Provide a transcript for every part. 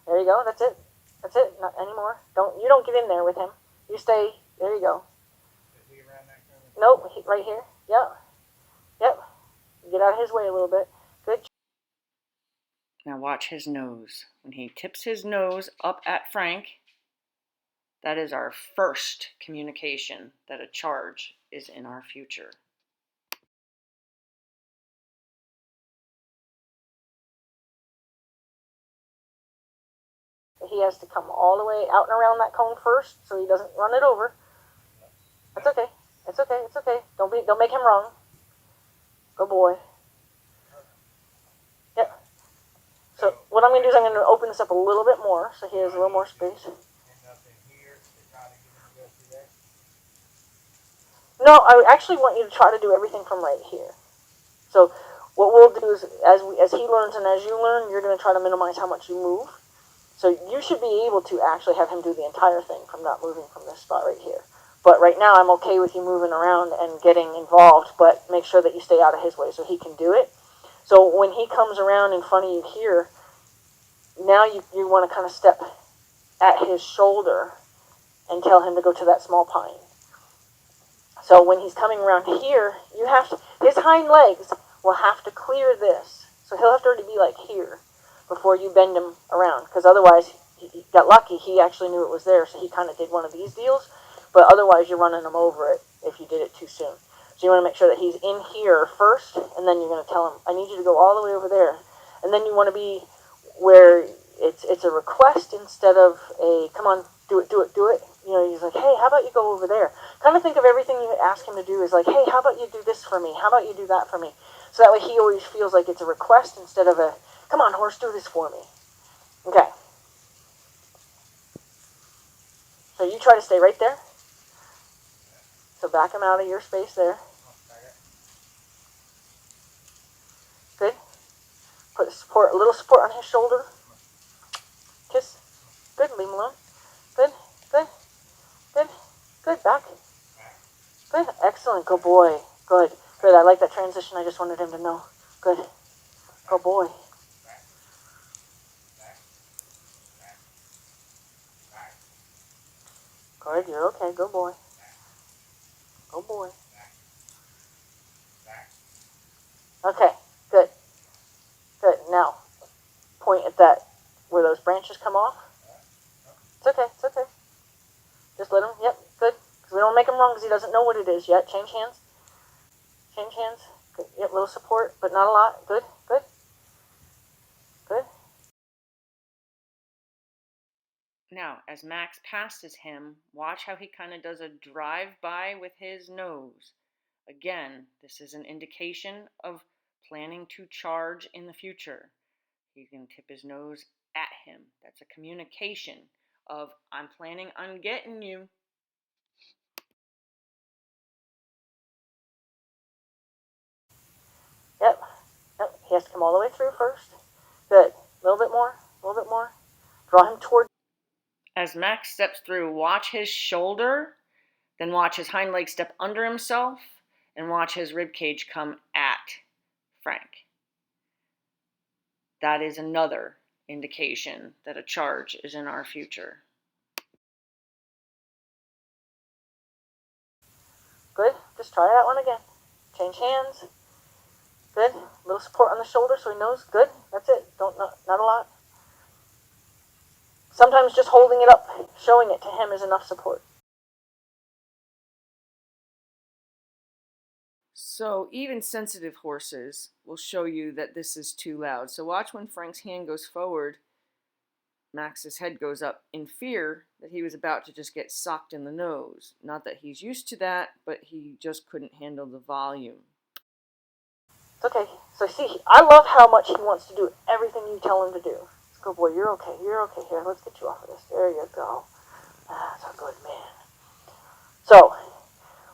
There you go. That's it. That's it. Not anymore. You don't get in there with him. You stay. There you go. Is he around that corner? Nope. Right here. Yep. Yep. Get out of his way a little bit. Good. Now watch his nose. When he tips his nose up at Frank, that is our first communication that a charge is in our future. He has to come all the way out and around that cone first, so he doesn't run it over. That's okay. It's okay. It's okay. Don't make him wrong. Good boy. Yep. So what I'm going to do is I'm going to open this up a little bit more, so he has a little more space. No, I actually want you to try to do everything from right here. So what we'll do is, as he learns and as you learn, you're going to try to minimize how much you move. So you should be able to actually have him do the entire thing from not moving from this spot right here. But right now I'm okay with you moving around and getting involved, but make sure that you stay out of his way so he can do it. So when he comes around in front of you here, now you want to kind of step at his shoulder and tell him to go to that small pine. So when he's coming around here, his hind legs will have to clear this. So he'll have to already be like here before you bend him around, because otherwise, he got lucky, he actually knew it was there, so he kind of did one of these deals, but otherwise you're running him over it if you did it too soon. So you want to make sure that he's in here first, and then you're going to tell him, I need you to go all the way over there. And then you want to be where it's a request instead of a, come on, do it, do it, do it. You know, he's like, hey, how about you go over there? Kind of think of everything you ask him to do as like, hey, how about you do this for me? How about you do that for me? So that way he always feels like it's a request instead of a, come on, horse, do this for me. Okay. So you try to stay right there. So back him out of your space there. Good. Put a little support on his shoulder. Kiss. Good. Leave him alone. Good. Good. Good. Good. Back. Good. Excellent. Good boy. Good. Good. I like that transition. I just wanted him to know. Good. Good boy. Good. You're okay. Good boy. Good boy. Okay. Good. Good. Now, point at that where those branches come off. It's okay. It's okay. Just let him. Yep. Good. Because we don't make him wrong because he doesn't know what it is yet. Change hands. Change hands. Good. Yep. Little support, but not a lot. Good. Good. Good. Now, as Max passes him, watch how he kind of does a drive-by with his nose. Again, this is an indication of planning to charge in the future. He can tip his nose at him. That's a communication of, I'm planning on getting you. Yep. Yep. He has to come all the way through first. Good. A little bit more. A little bit more. Draw him toward. As Max steps through, watch his shoulder, then watch his hind leg step under himself, and watch his rib cage come at Frank. That is another indication that a charge is in our future. Good. Just try that one again. Change hands. Good. A little support on the shoulder so he knows. Good. That's it. Not a lot. Sometimes just holding it up, showing it to him is enough support. So even sensitive horses will show you that this is too loud. So watch when Frank's hand goes forward, Max's head goes up in fear that he was about to just get socked in the nose. Not that he's used to that, but he just couldn't handle the volume. It's okay. So see, I love how much he wants to do everything you tell him to do. Good boy, you're okay. You're okay. Here, let's get you off of this. There you go. That's a good man. So,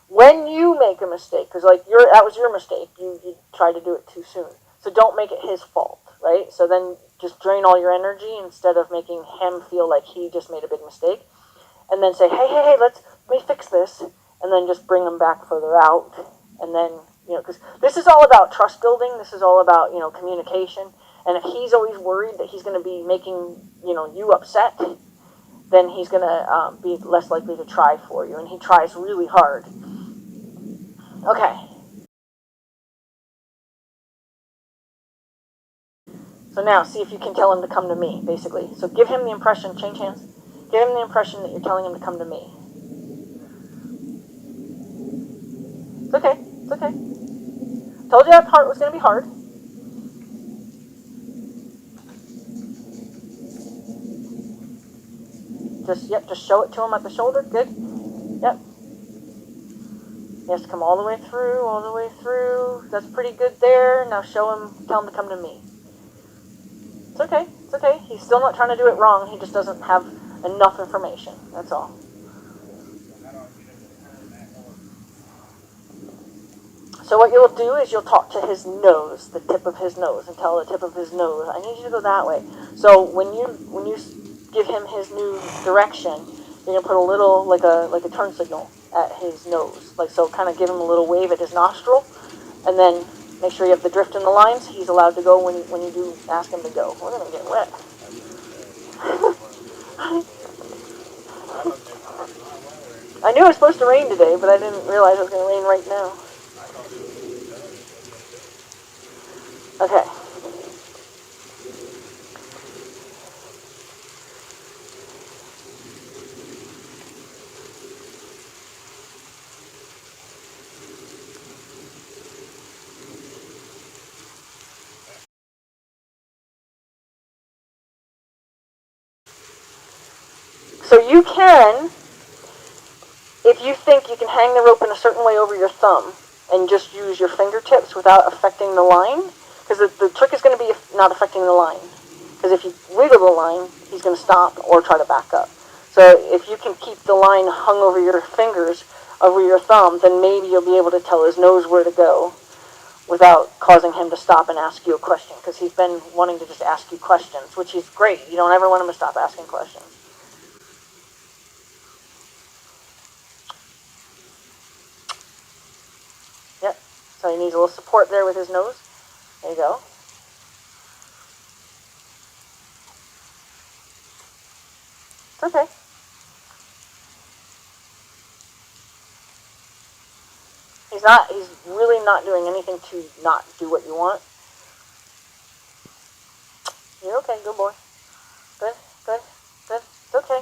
when you make a mistake, because like that was your mistake, you tried to do it too soon. So don't make it his fault, right? So then just drain all your energy instead of making him feel like he just made a big mistake. And then say, hey, let me fix this. And then just bring him back further out. And then, because this is all about trust building. This is all about, communication. And if he's always worried that he's going to be making, you upset, then he's going to be less likely to try for you. And he tries really hard. Okay. So now, see if you can tell him to come to me, basically. So give him the impression, change hands, give him the impression that you're telling him to come to me. It's okay. It's okay. Told you that part was going to be hard. Just show it to him at the shoulder. Good. Yep. He has to come all the way through, all the way through. That's pretty good there. Now tell him to come to me. It's okay. It's okay. He's still not trying to do it wrong. He just doesn't have enough information. That's all. So what you'll do is you'll talk to his nose, the tip of his nose, and tell the tip of his nose, I need you to go that way. So when you give him his new direction, you're gonna put a little like a turn signal at his nose, like so. Kind of give him a little wave at his nostril, and then make sure you have the drift in the lines. He's allowed to go when you do ask him to go. We're gonna get wet. I knew it was supposed to rain today, but I didn't realize it was going to rain right now. Okay. So you can, if you think you can hang the rope in a certain way over your thumb and just use your fingertips without affecting the line, because the trick is going to be not affecting the line. Because if you wiggle the line, he's going to stop or try to back up. So if you can keep the line hung over your fingers, over your thumb, then maybe you'll be able to tell his nose where to go without causing him to stop and ask you a question. Because he's been wanting to just ask you questions, which is great. You don't ever want him to stop asking questions. Yep. So he needs a little support there with his nose. There you go. It's okay. He's really not doing anything to not do what you want. You're okay, good boy. Good, good, good. It's okay.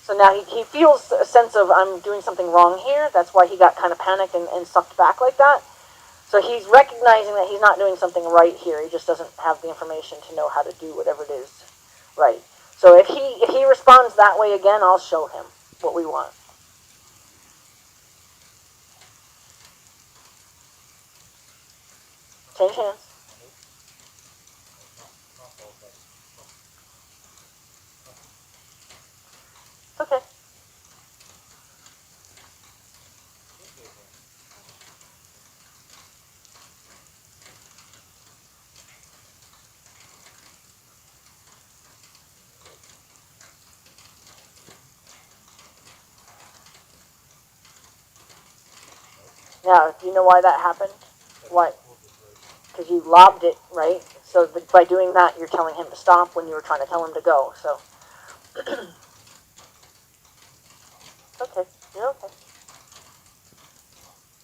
So now he feels a sense of, I'm doing something wrong here. That's why he got kind of panicked and sucked back like that. So he's recognizing that he's not doing something right here. He just doesn't have the information to know how to do whatever it is right. So if he responds that way again, I'll show him what we want. Change hands. It's okay. Now, do you know why that happened? Why? Because you lobbed it, right? So by doing that, you're telling him to stop when you were trying to tell him to go. So, okay, you're okay.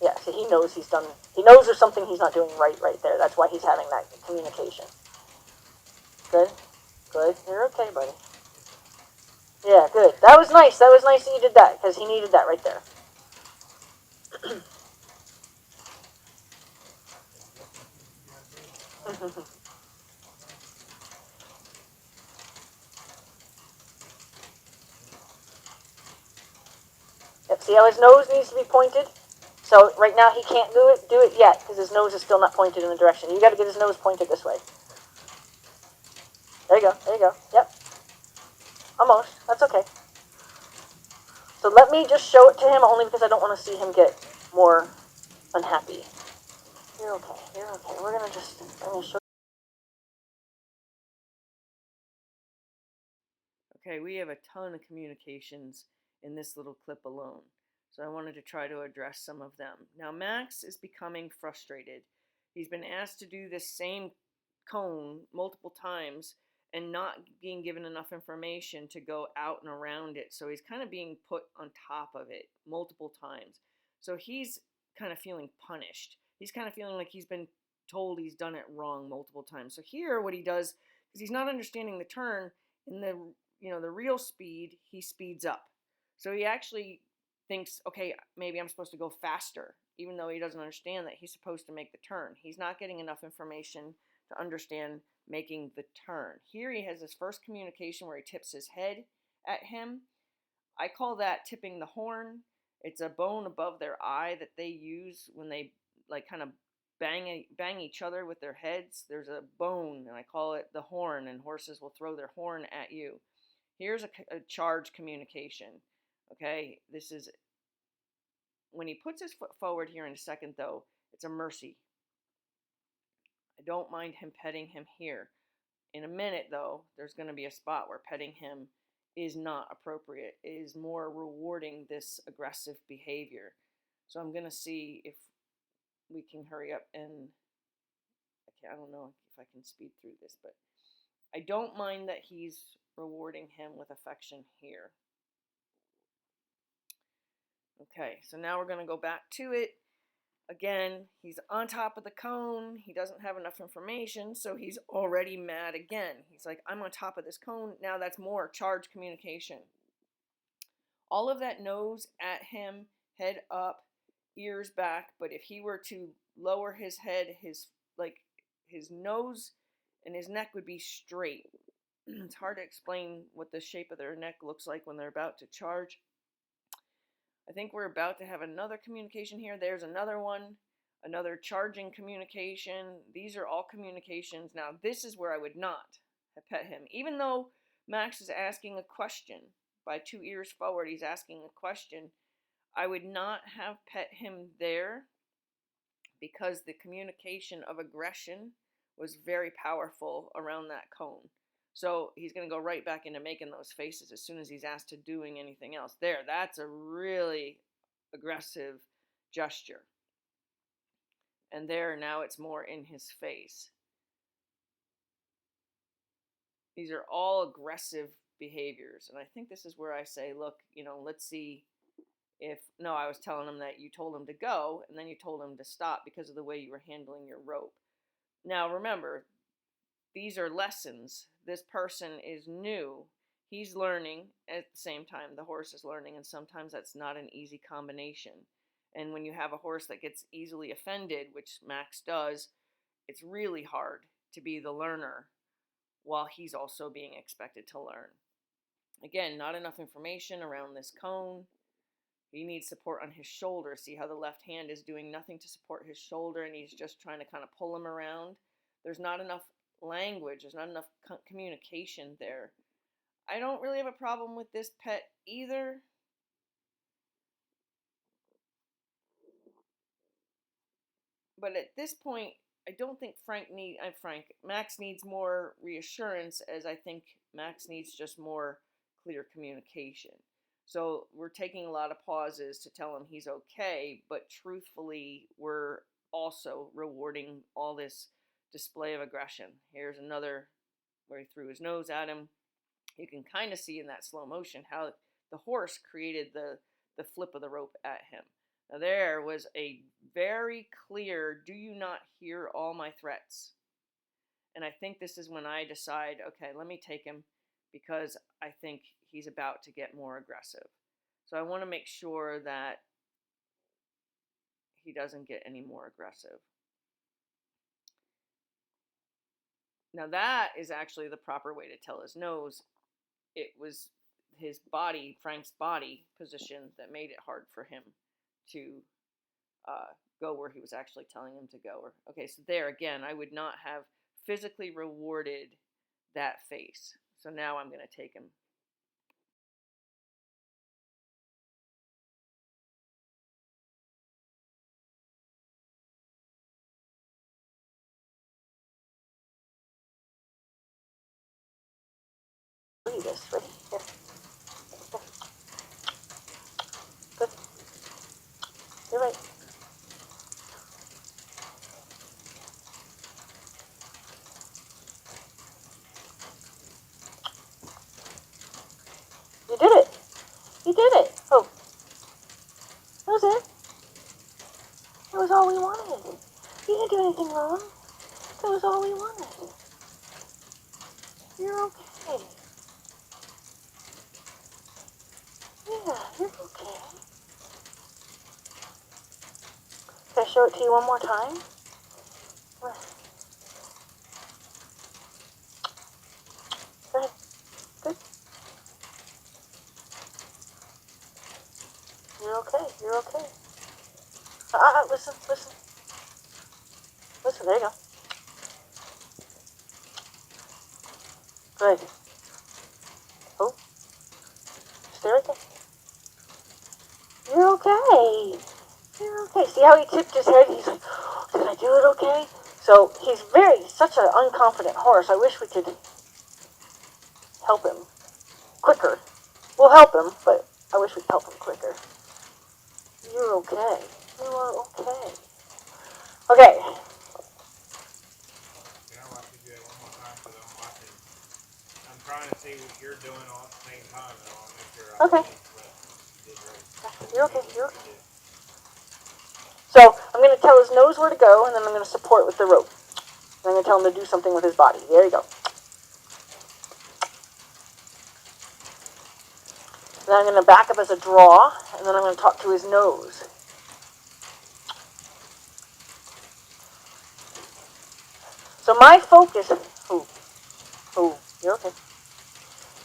Yeah, so he knows he knows there's something he's not doing right there. That's why he's having that communication. Good, good. You're okay, buddy. Yeah, good. That was nice. That was nice that you did that, because he needed that right there. Yep, see how his nose needs to be pointed? So right now he can't do it yet, because his nose is still not pointed in the direction. You got to get his nose pointed this way. There you go, there you go. Yep. Almost. That's okay. So let me just show it to him, only because I don't want to see him get more unhappy. You're okay. You're okay. I'm going to show. Okay, we have a ton of communications in this little clip alone, so I wanted to try to address some of them. Now, Max is becoming frustrated. He's been asked to do this same cone multiple times and not being given enough information to go out and around it. So he's kind of being put on top of it multiple times. So he's kind of feeling punished. He's kind of feeling like he's been told he's done it wrong multiple times. So here what he does is he's not understanding the turn in the the real speed, he speeds up. So he actually thinks, okay, maybe I'm supposed to go faster, even though he doesn't understand that he's supposed to make the turn. He's not getting enough information to understand making the turn. Here he has his first communication where he tips his head at him. I call that tipping the horn. It's a bone above their eye that they use when they like kind of bang each other with their heads. There's a bone, and I call it the horn, and horses will throw their horn at you. Here's a charge communication. Okay, this is when he puts his foot forward here in a second, though, it's a mercy. I don't mind him petting him here. In a minute, though, there's going to be a spot where petting him is not appropriate. It is more rewarding this aggressive behavior. So I'm going to see if we can hurry up and I don't know if I can speed through this, but I don't mind that he's rewarding him with affection here. Okay, so now we're going to go back to it. Again, he's on top of the cone. He doesn't have enough information, so he's already mad again. He's like, I'm on top of this cone. Now that's more charge communication. All of that nose at him, head up, ears back, but if he were to lower his head, his nose and his neck would be straight. It's hard to explain what the shape of their neck looks like when they're about to charge. I think we're about to have another communication here. There's another one, another charging communication. These are all communications. Now, this is where I would not have pet him. Even though Max is asking a question, by 2 ears forward, he's asking a question, I would not have pet him there because the communication of aggression was very powerful around that cone. So he's going to go right back into making those faces as soon as he's asked to doing anything else. There, that's a really aggressive gesture. And there, now it's more in his face. These are all aggressive behaviors. And I think this is where I say, look, let's see if, no, I was telling him that you told him to go, and then you told him to stop because of the way you were handling your rope. Now, remember, these are lessons. This person is new. He's learning at the same time the horse is learning, and sometimes that's not an easy combination. And when you have a horse that gets easily offended, which Max does, it's really hard to be the learner while he's also being expected to learn. Again, not enough information around this cone. He needs support on his shoulder. See how the left hand is doing nothing to support his shoulder, and he's just trying to kind of pull him around. There's not enough language. There's not enough communication there. I don't really have a problem with this pet either. But at this point, I don't think Max needs more reassurance, as I think Max needs just more clear communication. So we're taking a lot of pauses to tell him he's okay, but truthfully, we're also rewarding all this display of aggression. Here's another where he threw his nose at him. You can kind of see in that slow motion how the horse created the flip of the rope at him. Now there was a very clear, do you not hear all my threats? And I think this is when I decide, okay, let me take him because I think he's about to get more aggressive. So I want to make sure that he doesn't get any more aggressive. Now that is actually the proper way to tell his nose. It was his body, Frank's body position, that made it hard for him to go where he was actually telling him to go. Okay, so there again, I would not have physically rewarded that face. So now I'm going to take him. Read this right here. Good. You're right. was all we wanted. You didn't do anything wrong. That was all we wanted. You're okay. Yeah, you're okay. Can I show it to you one more time? Go ahead. Good. You're okay. You're okay. Listen. Listen, there you go. Good. Oh, stay right there. You're okay. You're okay. See how he tipped his head? He's like, oh, did I do it okay? So he's such an unconfident horse. I wish we could help him quicker. We'll help him, but I wish we could help him quicker. You're okay. You are okay. Okay. Can I watch you do it one more time? Because I'm watching. I'm trying to see what you're doing all at the same time, and I want to make sure I Okay. finish what you did right. You're okay. You're okay. So I'm going to tell his nose where to go, and then I'm going to support with the rope. And I'm going to tell him to do something with his body. There you go. Then I'm going to back up as a draw, and then I'm going to talk to his nose. So my focus... You're okay.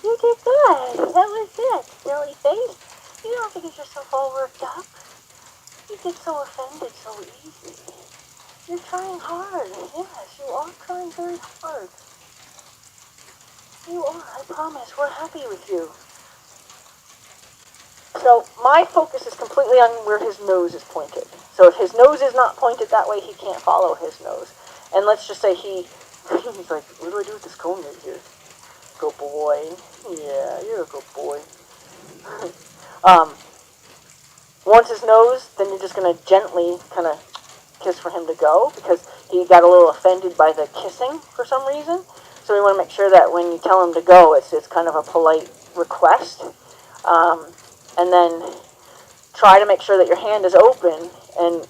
You did good. That was it, silly face. You don't have to get yourself all worked up. You get so offended so easy. You're trying hard. Yes, you are trying very hard. You are, I promise. We're happy with you. So my focus is completely on where his nose is pointed. So if his nose is not pointed that way, he can't follow his nose. And let's just say he's like, what do I do with this cone right here? Good boy. Yeah, you're a good boy. Once his nose, then you're just going to gently kind of kiss for him to go, because he got a little offended by the kissing for some reason. So we want to make sure that when you tell him to go, it's kind of a polite request. And then try to make sure that your hand is open, and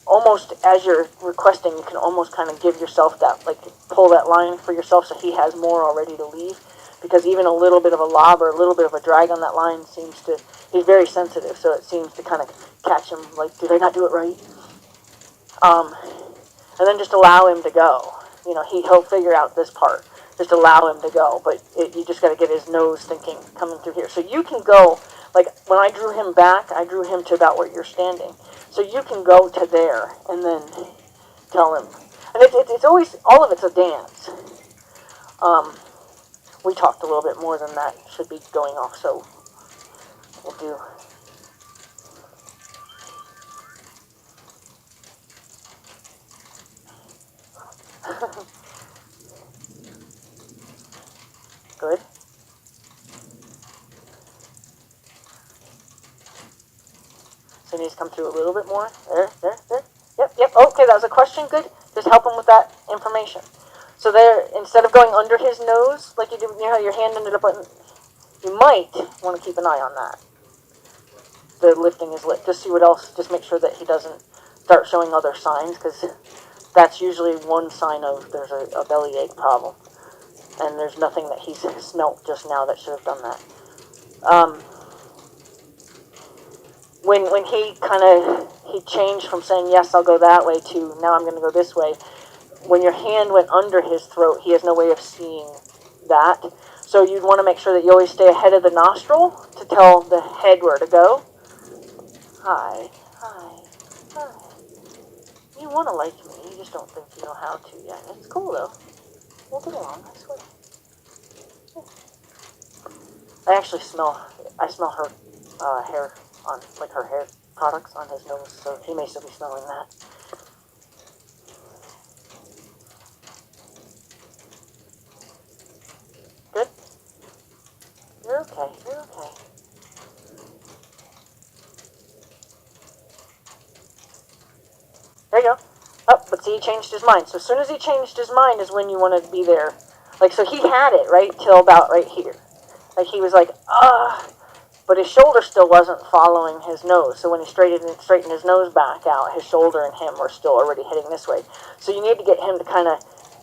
almost as you're requesting, you can almost kind of give yourself that, like, pull that line for yourself so he has more already to leave. Because even a little bit of a lob or a little bit of a drag on that line seems to, he's very sensitive, so it seems to kind of catch him, like, did I not do it right? And then just allow him to go. You know, he'll figure out this part. Just allow him to go, but you just got to get his nose thinking coming through here. So you can go, like when I drew him back, I drew him to about where you're standing. So you can go to there and then tell him. And it's always, all of it's a dance. We talked a little bit more than that should be going off, so we'll do. Good. So he needs to come through a little bit more. There. Yep. Okay, that was a question. Good. Just help him with that information. So there, instead of going under his nose, like you did, you know how your hand ended up on, you might want to keep an eye on that. The lifting his lip. Just see what else, just make sure that he doesn't start showing other signs, because that's usually one sign of there's a bellyache problem. And there's nothing that he's smelt just now that should have done that. When he he changed from saying, yes, I'll go that way, to now I'm going to go this way, when your hand went under his throat, he has no way of seeing that. So you'd want to make sure that you always stay ahead of the nostril to tell the head where to go. Hi. You want to like me, you just don't think you know how to yet. It's cool, though. We'll get along, I swear. I smell her hair on, like her hair products on his nose, so he may still be smelling that. Good? You're okay. There you go. Oh, but see, he changed his mind. So as soon as he changed his mind is when you want to be there. Like, so he had it, right, till about right here. Like, he was like, but his shoulder still wasn't following his nose. So when he straightened his nose back out, his shoulder and him were still already heading this way. So you need to get him to kind of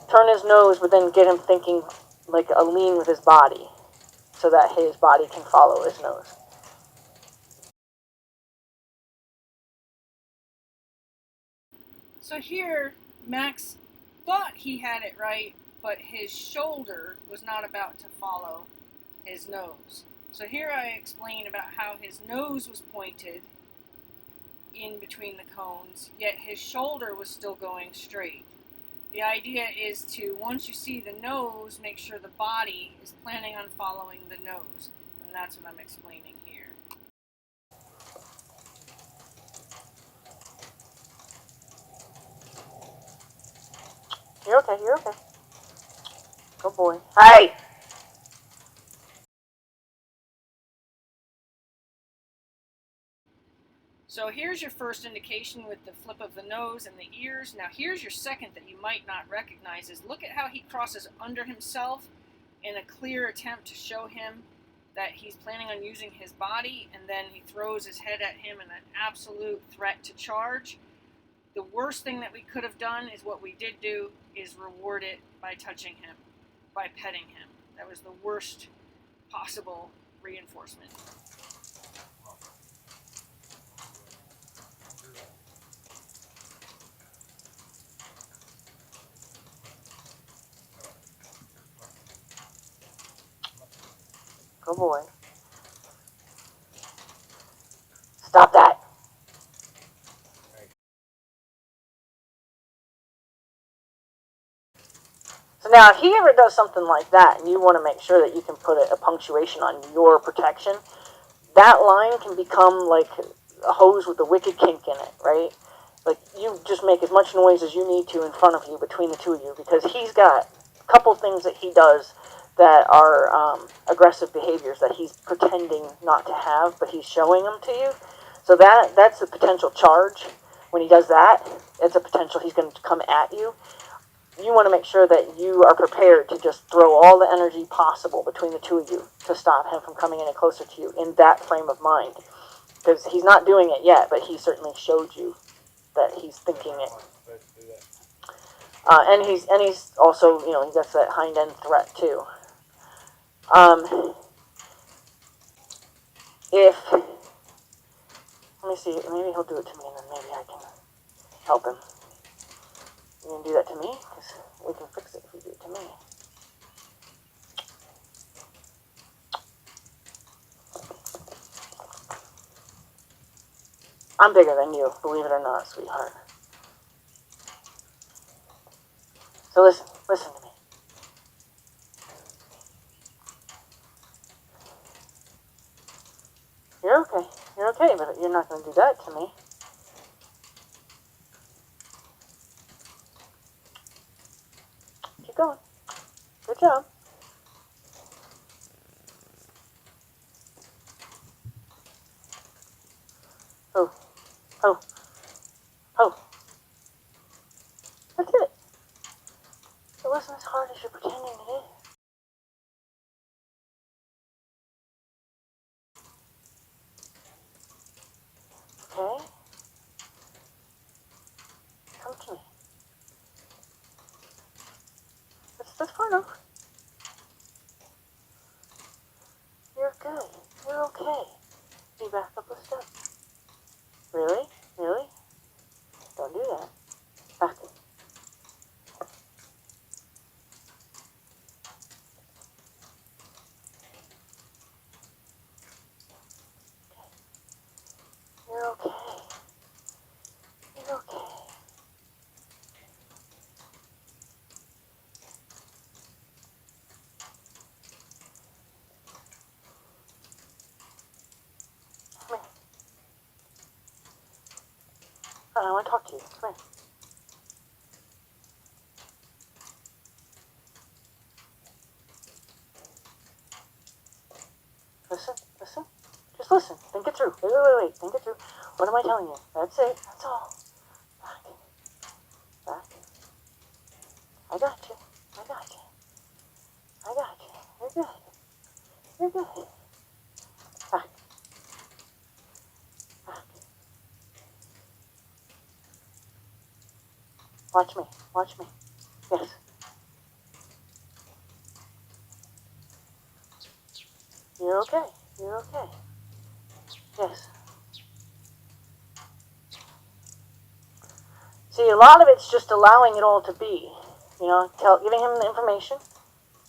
turn his nose, but then get him thinking like a lean with his body, so that his body can follow his nose. So here, Max thought he had it right, but his shoulder was not about to follow his nose. So here I explain about how his nose was pointed in between the cones, yet his shoulder was still going straight. The idea is to, once you see the nose, make sure the body is planning on following the nose. And that's what I'm explaining here. You're okay, you're okay. Good boy. Hey! So here's your first indication with the flip of the nose and the ears. Now here's your second that you might not recognize is look at how he crosses under himself in a clear attempt to show him that he's planning on using his body, and then he throws his head at him in an absolute threat to charge. The worst thing that we could have done is what we did do, is reward it by touching him, by petting him. That was the worst possible reinforcement. Good boy. Stop that. So now, if he ever does something like that, and you want to make sure that you can put a punctuation on your protection, that line can become like a hose with a wicked kink in it, right? Like, you just make as much noise as you need to in front of you, between the two of you, because he's got a couple things that he does that are aggressive behaviors that he's pretending not to have, but he's showing them to you. So that's a potential charge. When he does that, it's a potential he's going to come at you. You want to make sure that you are prepared to just throw all the energy possible between the two of you to stop him from coming any closer to you in that frame of mind. Because he's not doing it yet, but he certainly showed you that he's thinking it. And he's also, he got that hind end threat too. If, let me see, maybe he'll do it to me and then maybe I can help him. You gonna do that to me? Because we can fix it if you do it to me. I'm bigger than you, believe it or not, sweetheart. So listen to me. You're okay, but you're not going to do that to me. Keep going. Good job. Oh, oh, oh. That's it. It wasn't as hard as you're pretending it is. Okay? Come to me. That's far enough. You're good. You're okay. You back up a step. Really? Really? Don't do that. Back. You're okay. You're okay. Come here. I want to talk to you. Come here. Listen. Just listen. Think it through. Wait. Think it through. What am I telling you? That's it. That's all. Back. I got you. You're good. Back. Watch me. Watch me. Yes. You're okay. You're okay. Yes. See, a lot of it's just allowing it all to be. You know, giving him the information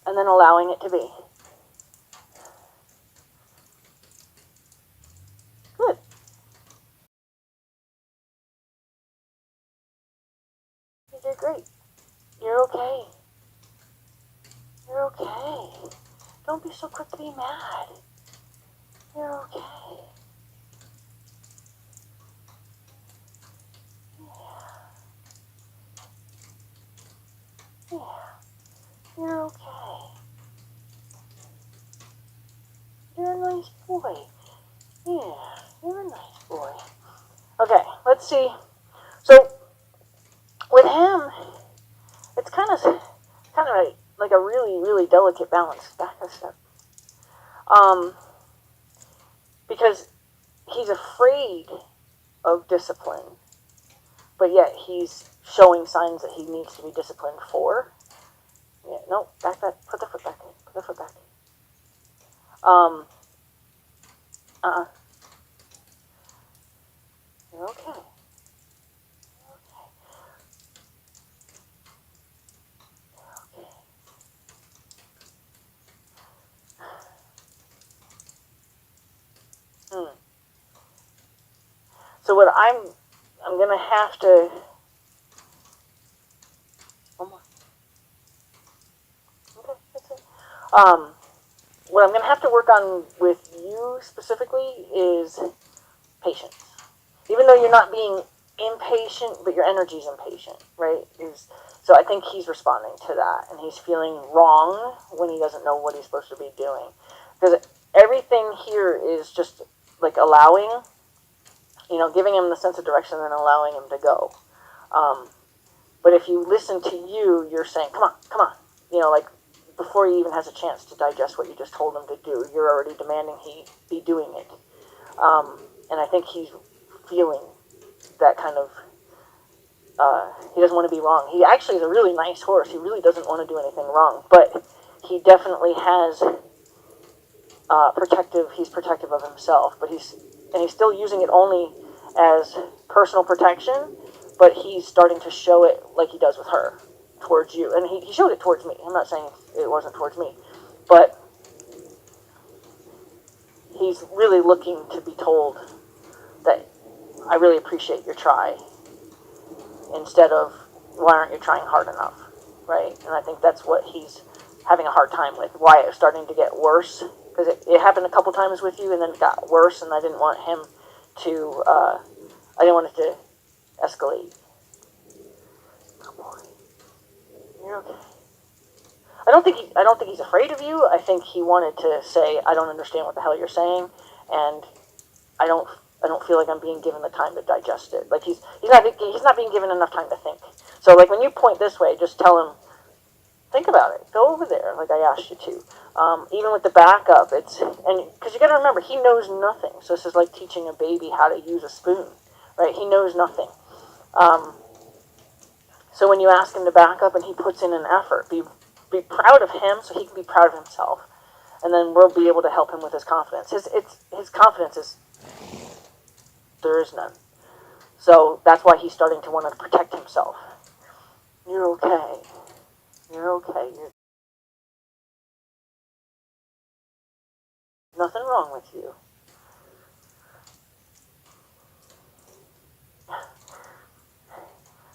and then allowing it to be. Good. You did great. You're okay. You're okay. Don't be so quick to be mad. You're okay. Yeah. You're okay. You're a nice boy. Yeah, you're a nice boy. Okay, let's see. So, with him, it's kind of like a really, really delicate balance. Back a step. Because he's afraid of discipline, but yet he's showing signs that he needs to be disciplined for. Yeah, no, back that. Put the foot back. Put the foot back. You're okay. You're okay. Hmm. So what I'm gonna have to. One more. Okay, that's it. What I'm gonna have to work on with you specifically is patience. Even though you're not being impatient, but your energy's impatient, right? So I think he's responding to that, and he's feeling wrong when he doesn't know what he's supposed to be doing. Because everything here is just like allowing, giving him the sense of direction and allowing him to go. But if you listen to you, you're saying, come on, come on. Like before he even has a chance to digest what you just told him to do, you're already demanding he be doing it. And I think he's feeling that kind of, he doesn't want to be wrong. He actually is a really nice horse. He really doesn't want to do anything wrong. But he definitely has he's protective of himself. But he's still using it only as personal protection, but he's starting to show it like he does with her, towards you. And he showed it towards me. I'm not saying it wasn't towards me. But he's really looking to be told that I really appreciate your try, instead of why aren't you trying hard enough, right? And I think that's what he's having a hard time with. Why it's starting to get worse, because it happened a couple times with you, and then it got worse, and I didn't want him to. I didn't want it to escalate. Good boy, you're okay. I don't think he's afraid of you. I think he wanted to say, I don't understand what the hell you're saying, and I don't feel like I'm being given the time to digest it. Like he's not being given enough time to think. So like when you point this way, just tell him, think about it. Go over there, like I asked you to. Even with the backup, because you got to remember, he knows nothing. So this is like teaching a baby how to use a spoon, right? He knows nothing. So when you ask him to back up and he puts in an effort, be proud of him so he can be proud of himself, and then we'll be able to help him with his confidence. His confidence is, there is none. So that's why he's starting to want to protect himself. You're okay. You're okay. There's nothing wrong with you.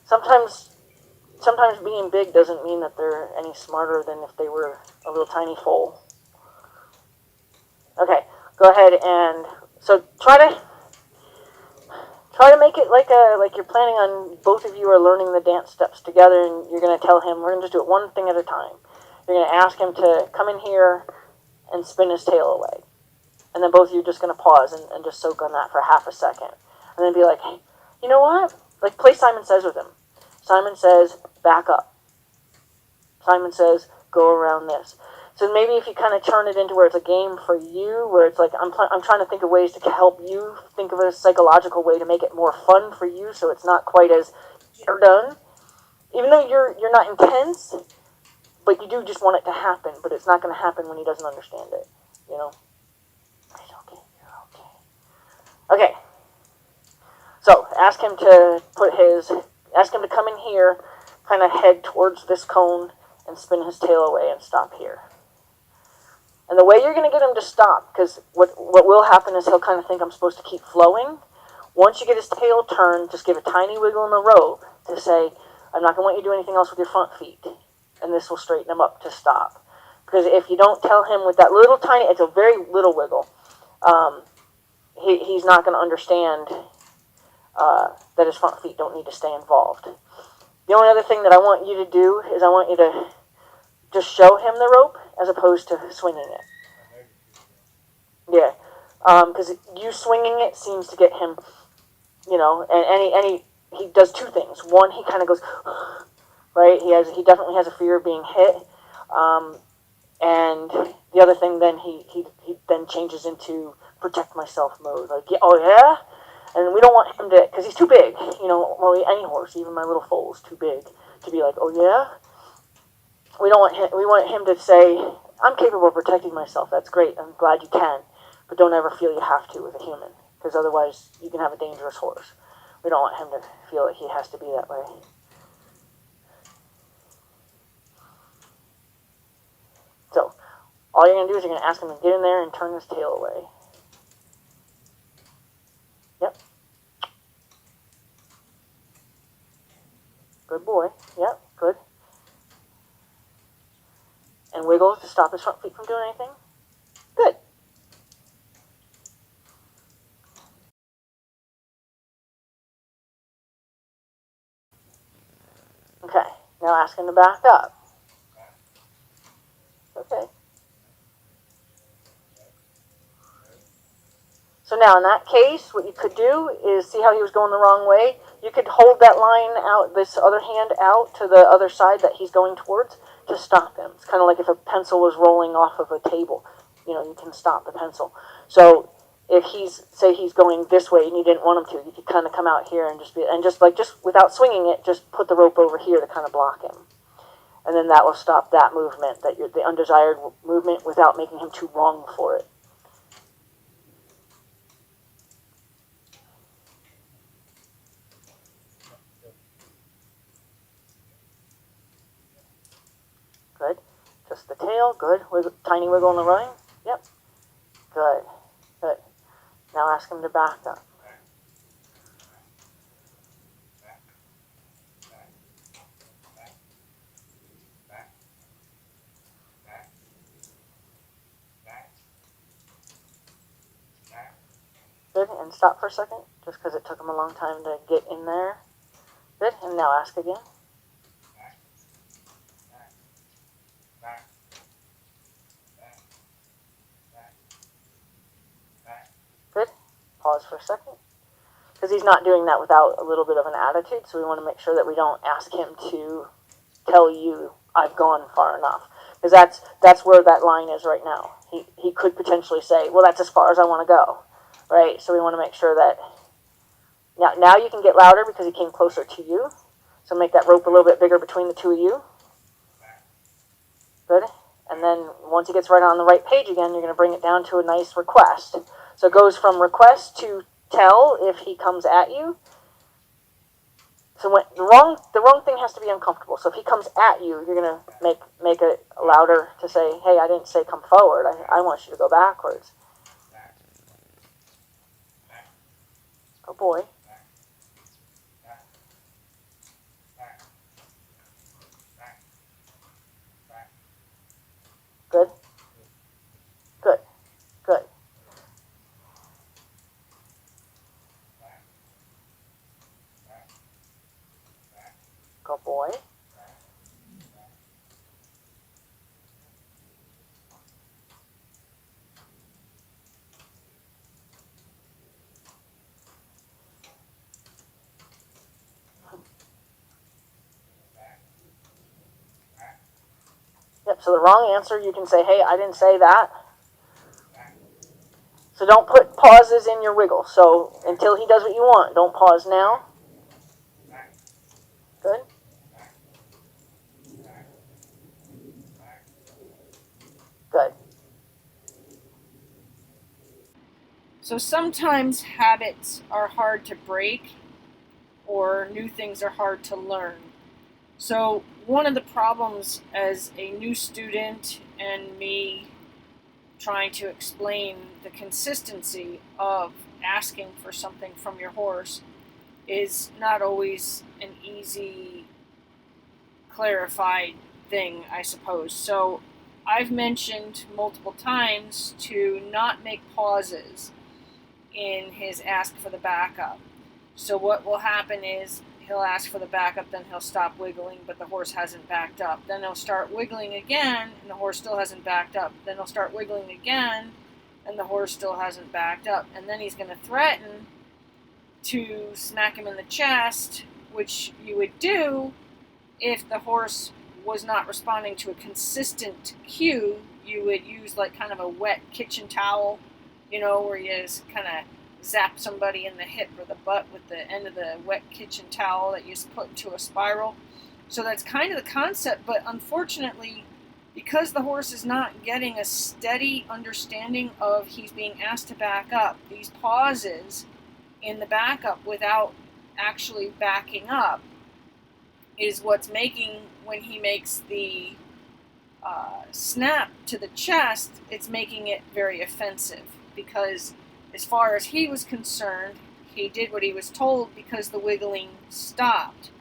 Sometimes being big doesn't mean that they're any smarter than if they were a little tiny foal. Okay, go ahead and so try to make it like you're planning on both of you are learning the dance steps together, and you're going to tell him we're going to just do it one thing at a time. You're going to ask him to come in here and spin his tail away, and then both of you are just going to pause and just soak on that for half a second, and then be like, hey, you know what? Like play Simon Says with him. Simon Says, back up. Simon Says, go around this. So maybe if you kind of turn it into where it's a game for you, where it's like I'm trying to think of ways to help you think of a psychological way to make it more fun for you, so it's not quite as you're done. even though you're not intense, but you do just want it to happen, but it's not going to happen when he doesn't understand it, you know? It's okay, you're okay. Okay. So, ask him to come in here, kind of head towards this cone, and spin his tail away and stop here. And the way you're going to get him to stop, because what will happen is he'll kind of think I'm supposed to keep flowing. Once you get his tail turned, just give a tiny wiggle in the rope to say, I'm not going to want you to do anything else with your front feet. And this will straighten him up to stop. Because if you don't tell him with that little tiny, it's a very little wiggle, he's not going to understand that his front feet don't need to stay involved. The only other thing that I want you to do is I want you to just show him the rope as opposed to swinging it. Yeah, because you swinging it seems to get him, you know, and he does two things. One, he kind of goes, right? He definitely has a fear of being hit, and the other thing, then he then changes into protect myself mode. Like, yeah, oh yeah, and we don't want him to, because he's too big. You know, well, any horse, even my little foal, is too big to be like, oh yeah. We don't want him. We want him to say, I'm capable of protecting myself. That's great. I'm glad you can, but don't ever feel you have to with a human, because otherwise you can have a dangerous horse. We don't want him to feel like he has to be that way. So, all you're going to do is you're going to ask him to get in there and turn his tail away. Yep. Good boy. Yep, good. And wiggle to stop his front feet from doing anything. Good. Okay, now ask him to back up. Okay. So now in that case, what you could do is, see how he was going the wrong way? You could hold that line out, this other hand out to the other side that he's going towards to stop him. It's kind of like if a pencil was rolling off of a table. You know, you can stop the pencil. So if say he's going this way and you didn't want him to, you could kind of come out here and just without swinging it, just put the rope over here to kind of block him. And then that will stop that movement, the undesired movement, without making him too wrong for it. Good. Just the tail. Good. Tiny wiggle in the running. Yep. Good. Good. Now ask him to back up. Good. And stop for a second, just because it took him a long time to get in there. Good. And now ask again. Good. Pause for a second. Because he's not doing that without a little bit of an attitude, so we want to make sure that we don't ask him to tell you, I've gone far enough. Because that's where that line is right now. He could potentially say, well, that's as far as I want to go. Right? So we want to make sure that... Now you can get louder because he came closer to you. So make that rope a little bit bigger between the two of you. Good. And then once he gets right on the right page again, you're going to bring it down to a nice request. So it goes from request to tell if he comes at you. So when the wrong thing has to be uncomfortable. So if he comes at you, you're going to make it louder to say, hey, I didn't say come forward. I want you to go backwards. Oh boy. Good. Good. Good. Good boy. Yep, so the wrong answer, you can say, hey, I didn't say that. So don't put pauses in your wiggle. So until he does what you want, don't pause now. Good. So sometimes habits are hard to break, or new things are hard to learn. So one of the problems as a new student and me trying to explain the consistency of asking for something from your horse is not always an easy, clarified thing, I suppose. So I've mentioned multiple times to not make pauses in his ask for the backup. So what will happen is he'll ask for the backup, then he'll stop wiggling, but the horse hasn't backed up. Then he'll start wiggling again, and the horse still hasn't backed up. Then he'll start wiggling again, and the horse still hasn't backed up. And then he's going to threaten to smack him in the chest, which you would do if the horse was not responding to a consistent cue. You would use like kind of a wet kitchen towel, where you just kind of zap somebody in the hip or the butt with the end of the wet kitchen towel that you just put into a spiral. So that's kind of the concept, but unfortunately, because the horse is not getting a steady understanding of he's being asked to back up, these pauses in the backup without actually backing up is what's making, when he makes the snap to the chest, it's making it very offensive, because as far as he was concerned, he did what he was told because the wiggling stopped.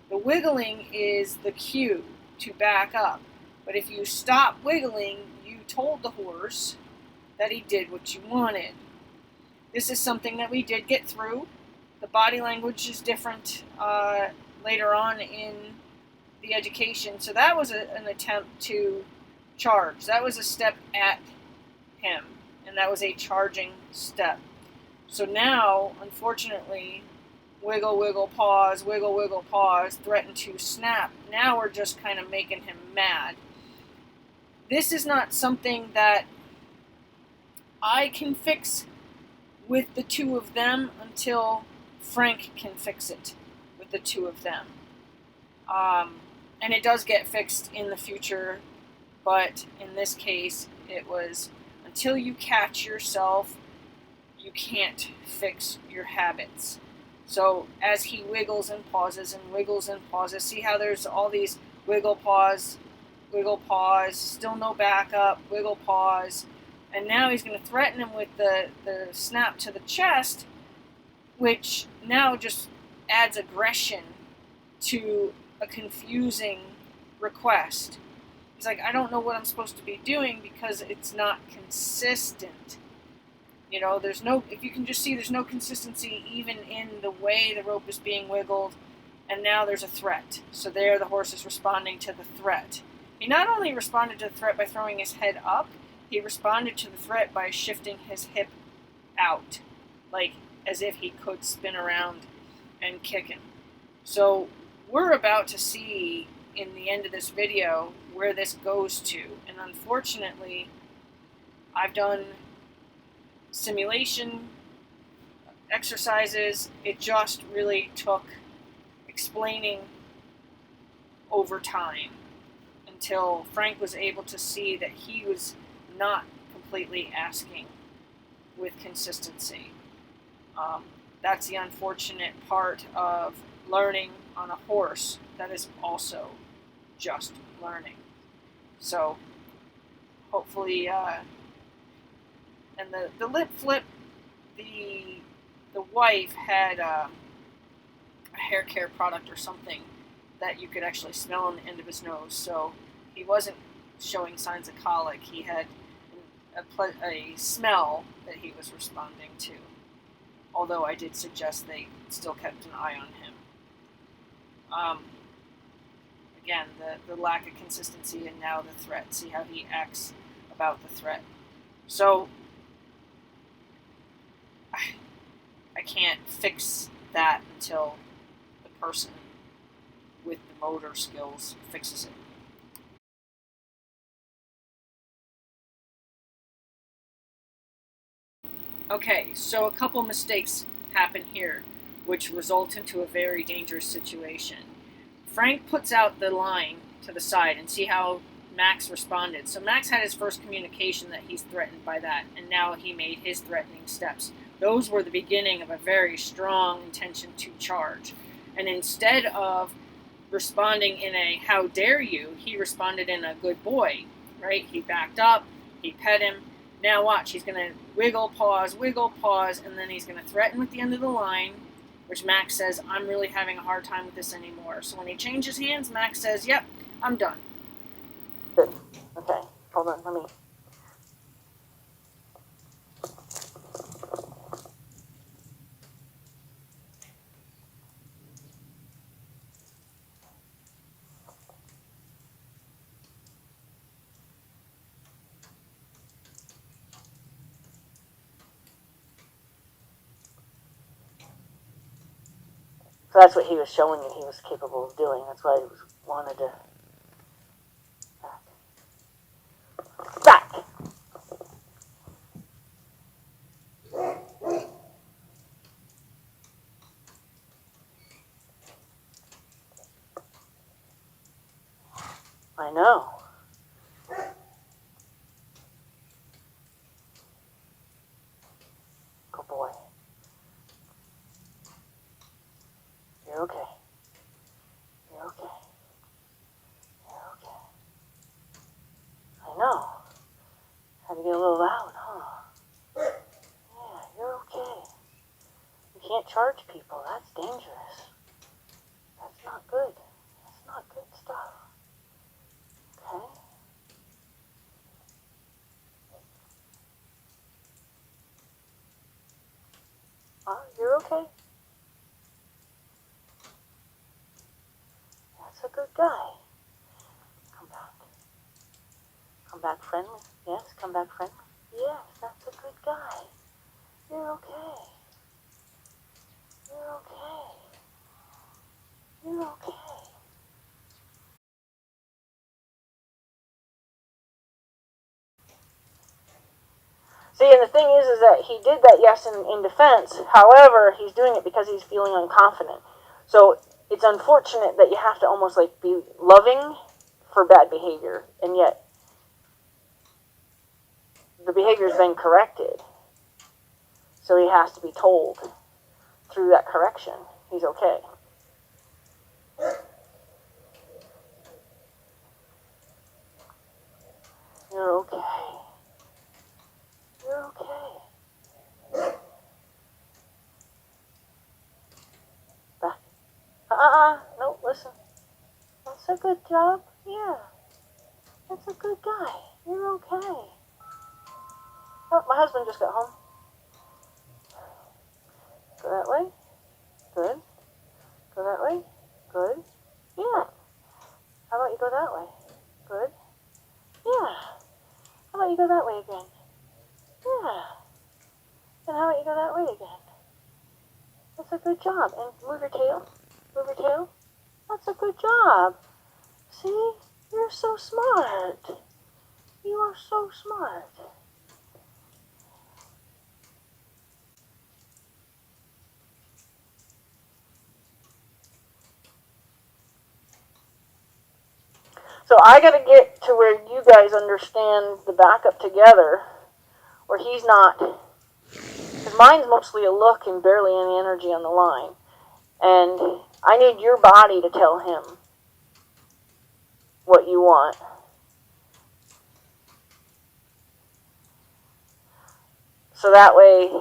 The wiggling is the cue to back up. But if you stop wiggling, you told the horse that he did what you wanted. This is something that we did get through. The body language is different later on in the education. So that was an attempt to charge. That was a step at him, and that was a charging step. So now, unfortunately, wiggle, wiggle, pause, threaten to snap. Now we're just kind of making him mad. This is not something that I can fix with the two of them until Frank can fix it with the two of them. And it does get fixed in the future, but in this case, it was until you catch yourself, you can't fix your habits. So as he wiggles and pauses, see how there's all these wiggle, pause, still no backup, wiggle, pause. And now he's going to threaten him with the snap to the chest, which now just adds aggression to a confusing request. He's like, I don't know what I'm supposed to be doing because it's not consistent. If you can just see, there's no consistency even in the way the rope is being wiggled, and now there's a threat. So there the horse is responding to the threat. He not only responded to the threat by throwing his head up, he responded to the threat by shifting his hip out, like as if he could spin around and kick him. So we're about to see in the end of this video where this goes to. And unfortunately, I've done simulation exercises. It just really took explaining over time until Frank was able to see that he was not completely asking with consistency. That's the unfortunate part of learning on a horse that is also just learning. So hopefully, and the lip flip, the wife had a hair care product or something that you could actually smell on the end of his nose, so he wasn't showing signs of colic. He had a smell that he was responding to, although I did suggest they still kept an eye on him. Again, the lack of consistency, and now the threat. See how he acts about the threat. So I can't fix that until the person with the motor skills fixes it. Okay, so a couple mistakes happen here, which result into a very dangerous situation. Frank puts out the line to the side, and see how Max responded. So Max had his first communication that he's threatened by that, and now he made his threatening steps. those were the beginning of a very strong intention to charge. And instead of responding in a "how dare you," he responded in a "good boy," right? He backed up, he pet him. Now watch, he's going to wiggle, pause, and then he's going to threaten with the end of the line, which Max says, "I'm really having a hard time with this anymore." So when he changes hands, Max says, "Yep, I'm done." Good. Okay. Hold on. Let me. So that's what he was showing you he was capable of doing. That's why he wanted to. Back. I know. Good boy. You're okay. You're okay. You're okay. I know. Had to get a little loud, huh? Yeah, you're okay. You can't charge people. That's dangerous. That's not good. That's not good stuff. Okay? You're okay. That's a good guy. Come back. Come back friendly. Yes, come back friendly. Yes, that's a good guy. You're okay. You're okay. You're okay. See, and the thing is that he did that, yes, in defense. However, he's doing it because he's feeling unconfident. So it's unfortunate that you have to almost like be loving for bad behavior, and yet the behavior's been corrected. So he has to be told through that correction he's okay. You're okay. You're okay. Back. No, listen. That's a good job. Yeah. That's a good guy. You're okay. Oh, my husband just got home. Go that way. Good. Go that way. Good. Yeah. How about you go that way? Good. Yeah. How about you go that way again? Yeah. And how about you go that way again? That's a good job. And move your tail. Move your tail. That's a good job. See? You're so smart. You are so smart. So I got to get to where you guys understand the backup together, where he's not. Because mine's mostly a look and barely any energy on the line. And I need your body to tell him what you want. So that way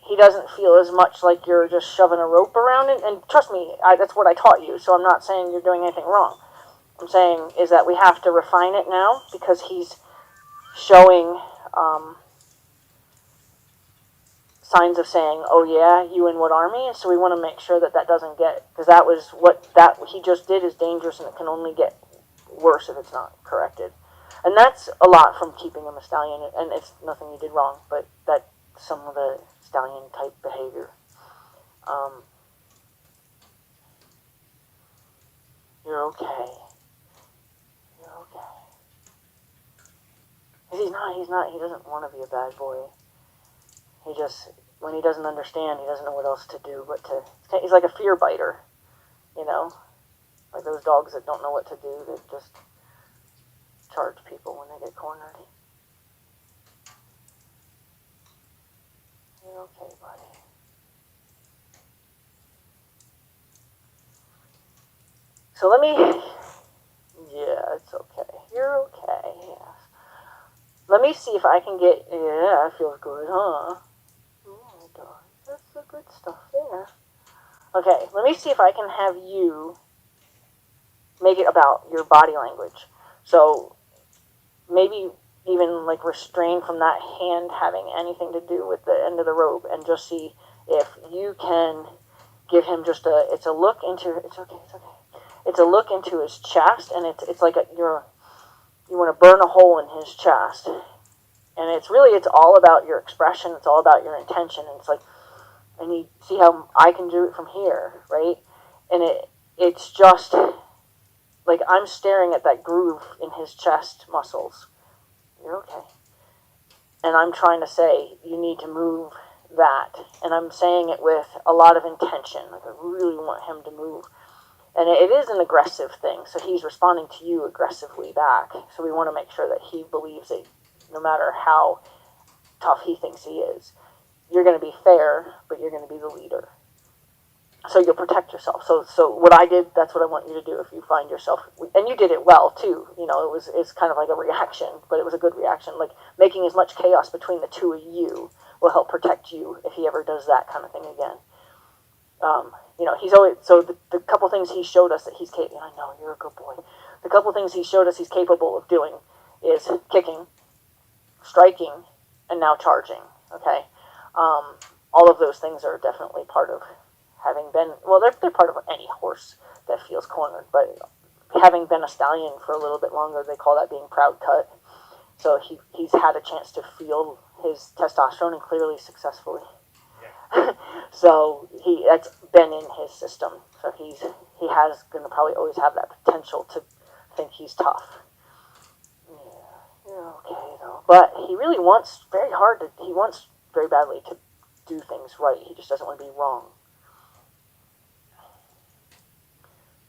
he doesn't feel as much like you're just shoving a rope around it. And trust me, that's what I taught you, so I'm not saying you're doing anything wrong. I'm saying is that we have to refine it now because he's showing signs of saying, "Oh yeah, you in what army?" So we want to make sure that that doesn't get, because that was what that he just did is dangerous, and it can only get worse if it's not corrected. And that's a lot from keeping him a stallion, and it's nothing you did wrong, but that's some of the stallion type behavior. You're okay. You're okay. He doesn't want to be a bad boy. He just, when he doesn't understand, he doesn't know what else to do but to, he's like a fear biter, you know? Like those dogs that don't know what to do, they just charge people when they get cornered. You're You're okay, buddy. So let me... Yeah, it's okay. You're okay, yes. Let me see if I can get... Yeah, that feels good, huh? Oh, my God. That's the good stuff there. Okay, let me see if I can have you make it about your body language. So maybe even like restrain from that hand having anything to do with the end of the rope, and just see if you can give him just a... It's a look into... It's okay, it's okay. It's a look into his chest, and it's like you want to burn a hole in his chest. And it's all about your expression. It's all about your intention. And it's like, and you see how I can do it from here, right? And it's just like I'm staring at that groove in his chest muscles. You're okay. And I'm trying to say, you need to move that. And I'm saying it with a lot of intention. Like I really want him to move. And it is an aggressive thing, so he's responding to you aggressively back. So we want to make sure that he believes that no matter how tough he thinks he is, you're going to be fair, but you're going to be the leader. So you'll protect yourself. So what I did, that's what I want you to do if you find yourself, and you did it well too. You know, it's kind of like a reaction, but it was a good reaction. Like making as much chaos between the two of you will help protect you if he ever does that kind of thing again. You know, he's always, so the couple things he showed us that he's capable, I know, you're a good boy. The couple things he showed us he's capable of doing is kicking, striking, and now charging, okay? All of those things are definitely part of having been, well, they're part of any horse that feels cornered, but having been a stallion for a little bit longer, they call that being proud cut. So he's had a chance to feel his testosterone, and clearly successfully. So that's been in his system. So he has going to probably always have that potential to think he's tough. Yeah, you're okay though. But he really wants he wants very badly to do things right. He just doesn't want to be wrong.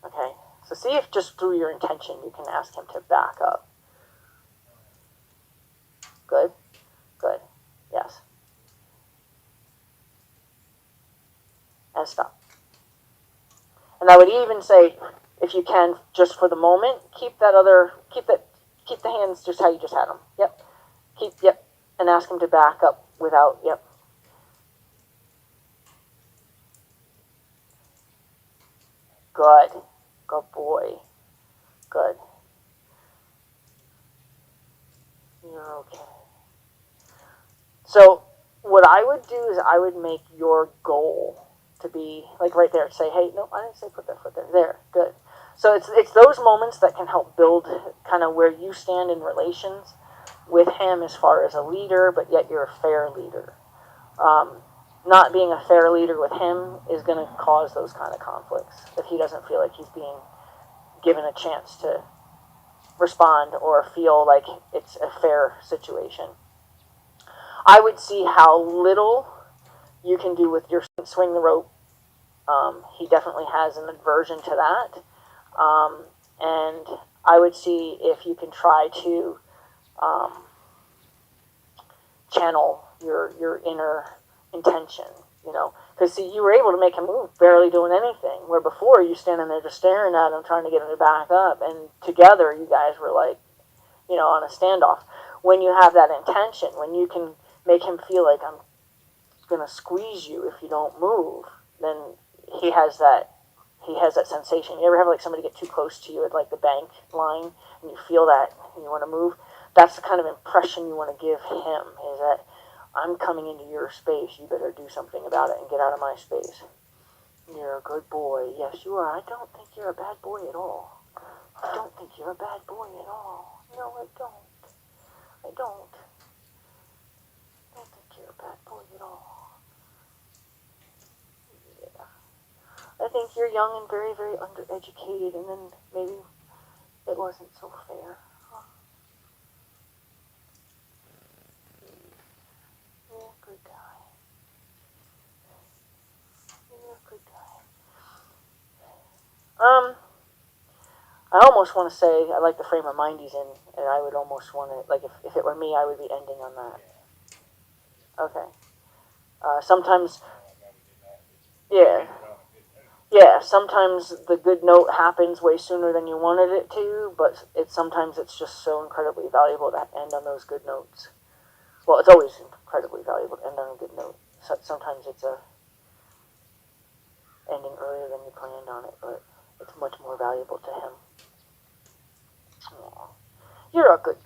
Okay, so see if just through your intention you can ask him to back up. Good, good, yes. And stop. And I would even say, if you can, just for the moment, keep the hands just how you just had them. Yep. And ask him to back up without, yep. Good. Good boy. Good. You're okay. So, what I would do is I would make your goal to be, like right there, say, hey, no, I didn't say put that foot there. There, good. So it's those moments that can help build kind of where you stand in relations with him as far as a leader, but yet you're a fair leader. Not being a fair leader with him is going to cause those kind of conflicts if he doesn't feel like he's being given a chance to respond or feel like it's a fair situation. I would see how little you can do with your swing the rope. He definitely has an aversion to that. And I would see if you can try to channel your inner intention, you know. Because, see, you were able to make him move, barely doing anything, where before you standing there just staring at him, trying to get him to back up, and together you guys were like, you know, on a standoff. When you have that intention, when you can make him feel like I'm going to squeeze you if you don't move, then he has that sensation. You ever have like somebody get too close to you at like the bank line, and you feel that and you want to move? That's the kind of impression you want to give him, is that I'm coming into your space. You better do something about it and get out of my space. You're a good boy. Yes, you are. I don't think you're a bad boy at all. I don't think you're a bad boy at all. No, I don't. I don't. I don't think you're a bad boy at all. Yeah. I think you're young and very, very undereducated, and then maybe it wasn't so fair. Huh? You're a good guy. You're a good guy. I almost want to say I like the frame of mind he's in, and I would almost want to, like, if it were me, I would be ending on that. Okay. Sometimes, yeah, yeah. Sometimes the good note happens way sooner than you wanted it to, but sometimes it's just so incredibly valuable to end on those good notes. Well, it's always incredibly valuable to end on a good note. So sometimes it's a ending earlier than you planned on it, but it's much more valuable to him. Aww. You're a good guy.